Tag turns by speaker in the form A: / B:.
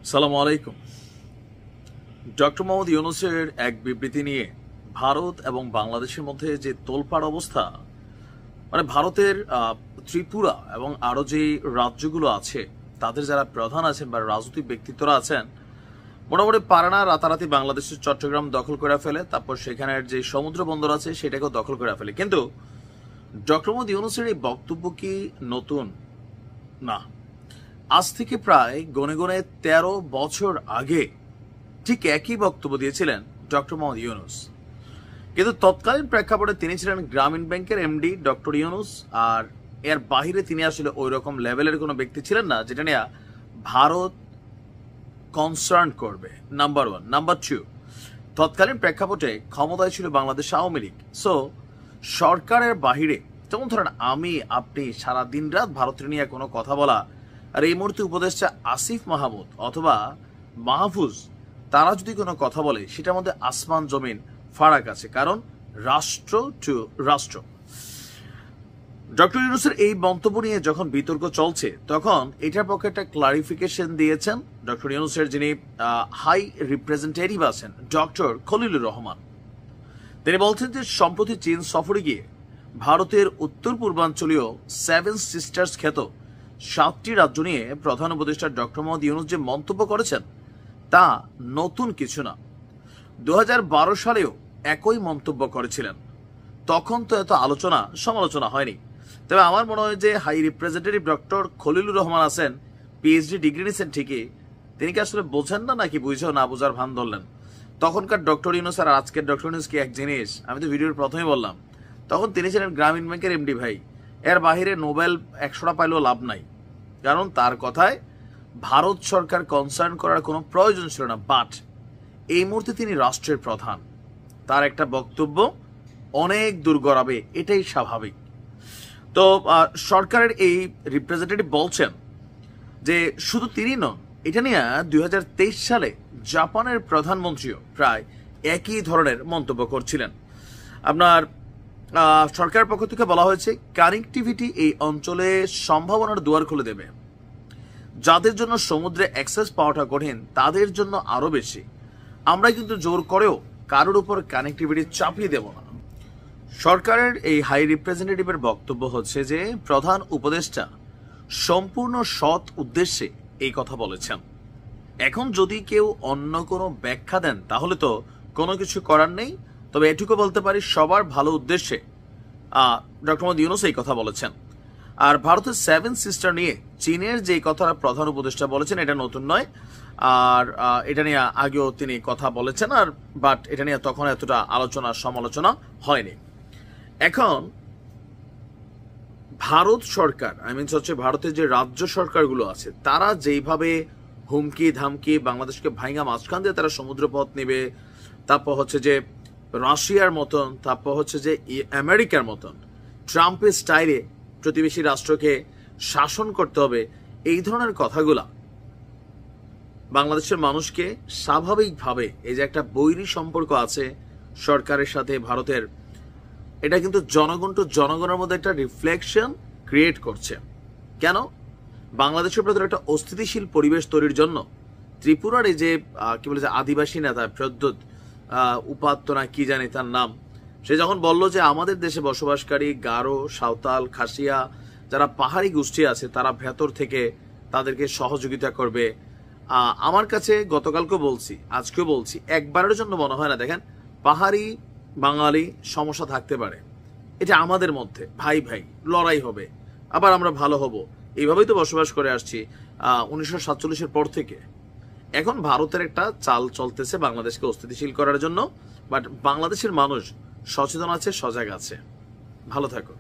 A: সালামু আলাইকুম। ডক্টর মোহাম্মদ ইউনূসের এক বিবৃতি নিয়ে ভারত এবং বাংলাদেশের মধ্যে যে তোলপাড় অবস্থা, মানে ভারতের ত্রিপুরা এবং আরো যে রাজ্যগুলো আছে তাদের যারা প্রধান আছেন বা রাজনৈতিক ব্যক্তিত্বরা আছেন, মোটামুটি পারানা রাতারাতি বাংলাদেশের চট্টগ্রাম দখল করে ফেলে, তারপর সেখানের যে সমুদ্র বন্দর আছে সেটাকেও দখল করে ফেলে। কিন্তু ডক্টর মোহাম্মদ ইউনূসের এই বক্তব্য কি নতুন? না, আজ থেকে প্রায় গনে গনে 13 বছর আগে ঠিক একই বক্তব্য দিয়েছিলেন ডক্টর মোহাম্মদ ইউনূস। কিন্তু তৎকালীন প্রেক্ষাপটে তিনি ছিলেন গ্রামীণ ব্যাংকের এমডি ডক্টর ইউনূস, আর এর বাহিরে তিনি আসলে ওই রকম লেভেলের কোনো ব্যক্তি ছিলেন না যেটা নিয়ে ভারত কনসার্ন করবে। নাম্বার 1। নাম্বার 2, তৎকালীন প্রেক্ষাপটে ক্ষমতায় ছিল বাংলাদেশ আওয়ামী লীগ। সো সরকারের বাহিরে, যেমন ধরেন আমি আপনি সারা দিন রাত ভারতের নিয়ে কোনো কথা বলা, আর এই মুহূর্তে উপদেষ্টা আসিফ মাহমুদ অথবা মাহফুজ তারা যদি কোনো কথা বলে সেটার মধ্যে আসমান জমিন ফারাক আছে, কারণ রাষ্ট্র টু রাষ্ট্র। ডক্টর ইউনূসের এই মন্তব্য নিয়ে যখন বিতর্ক চলছে তখন এটার পক্ষে একটা ক্লারিফিকেশন দিয়েছেন ডক্টর ইউনূসের যিনি হাই রিপ্রেজেন্টেটিভ আছেন ডক্টর খলিলুর রহমান। তিনি বলছেন যে সম্প্রতি চীন সফরে গিয়ে ভারতের উত্তর পূর্বাঞ্চলীয় 7 সিস্টার্স খ্যাত 7টি রাজ্য নিয়ে প্রধান উপদেষ্টা ডক্টর মোহাম্মদ ইউনূস যে মন্তব্য করেছেন তা নতুন কিছু না। 2012 সালেও একই মন্তব্য করেছিলেন, তখন তো এত আলোচনা সমালোচনা হয়নি। তবে আমার মনে হয় যে high representative doctor Khalilur Rahman আছেন, পিএইচডি ডিগ্রি নিয়েছেন ঠিকই, তিনি কি আসলে বোঝেন না নাকি বুঝেও না বোঝার ভান ধরলেন? তখনকার ডক্টর ইউনূস আর আজকের ডক্টর ইউনূস কি এক জিনিস? আমি তো ভিডিওর প্রথমেই বললাম, তখন তিনি ছিলেন গ্রামীণ ব্যাংকের এমডি ভাই। এর বাহিরে নোবেল 100টা পাইলেও লাভ নাই, কারণ তার কথায় ভারত সরকার কনসার্ন করার কোনো প্রয়োজন ছিল না। বাট এই মুহূর্তে তিনি রাষ্ট্রের প্রধান, তার একটা বক্তব্য অনেক দূর গড়াবে, এটাই স্বাভাবিক। তো সরকারের এই রিপ্রেজেন্টেটিভ বলছেন যে শুধু তিনি নন, এটা নিয়ে 2023 সালে জাপানের প্রধানমন্ত্রীও প্রায় একই ধরনের মন্তব্য করছিলেন। আপনার সরকারের পক্ষ থেকে বলা হয়েছে কানেক্টিভিটি এই অঞ্চলে সম্ভাবনার দুয়ার খুলে দেবে, যাদের জন্য সমুদ্রে অ্যাক্সেস পাওয়াটা কঠিন তাদের জন্য আরো বেশি। আমরা কিন্তু জোর করেও কারোর উপর কানেক্টিভিটি চাপিয়ে দেব না। সরকারের এই হাই রিপ্রেজেন্টেটিভের বক্তব্য হচ্ছে যে প্রধান উপদেষ্টা সম্পূর্ণ সৎ উদ্দেশ্যে এই কথা বলেছেন। এখন যদি কেউ অন্য কোনো ব্যাখ্যা দেন তাহলে তো কোনো কিছু করার নেই, তবে এটুকু বলতে পারি সবার ভালো উদ্দেশ্যে ডক্টর মোহাম্মদ ইউনূস এই কথা বলেছেন। আর ভারতের 7 সিস্টার নিয়ে চীনের যে কথাটা প্রধান উপদেষ্টা বলেছেন এটা নতুন নয়, আর এটা নিয়ে আগেও তিনি কথা বলেছেন, আর বাট এটা নিয়ে তখন এতটা আলোচনা সমালোচনা হয়নি। এখন ভারত সরকার, হচ্ছে ভারতের যে রাজ্য সরকারগুলো আছে তারা যেইভাবে হুমকি ধামকি বাংলাদেশকে ভাঙা মাঝখান দিয়ে তারা সমুদ্রপথ নেবে, তারপর হচ্ছে যে রাশিয়ার মতন, তারপর হচ্ছে যে আমেরিকার মতন ট্রাম্পের স্টাইলে প্রতিবেশী রাষ্ট্রকে শাসন করতে হবে, এই ধরনের কথাগুলা বাংলাদেশের মানুষকে স্বাভাবিকভাবে এই যে একটা বৈরী সম্পর্ক আছে সরকারের সাথে ভারতের, এটা কিন্তু জনগণ টু জনগণের মধ্যে একটা রিফ্লেকশন ক্রিয়েট করছে। কেন? বাংলাদেশের প্রতি একটা অস্থিতিশীল পরিবেশ তৈরির জন্য ত্রিপুরার এই যে কি বলে যে আদিবাসী নেতা প্রদ্যোৎ উপাত্য না কি জানি তার নাম, সে যখন বলল যে আমাদের দেশে বসবাসকারী গারো, সাঁওতাল, খাসিয়া যারা পাহাড়ি গোষ্ঠী আছে তারা ভেতর থেকে তাদেরকে সহযোগিতা করবে, আমার কাছে গতকালকেও বলছি আজকেও বলছি, একবারের জন্য মনে হয় না দেখেন পাহাড়ি বাঙালি সমস্যা থাকতে পারে, এটা আমাদের মধ্যে ভাই ভাই লড়াই হবে, আবার আমরা ভালো হব, এইভাবেই তো বসবাস করে আসছি 1947-এর পর থেকে। এখন ভারতের একটা চাল চলতেছে বাংলাদেশকে অস্থিতিশীল করার জন্য, বাট বাংলাদেশের মানুষ সচেতন আছে, সজাগ আছে। ভালো থাকো।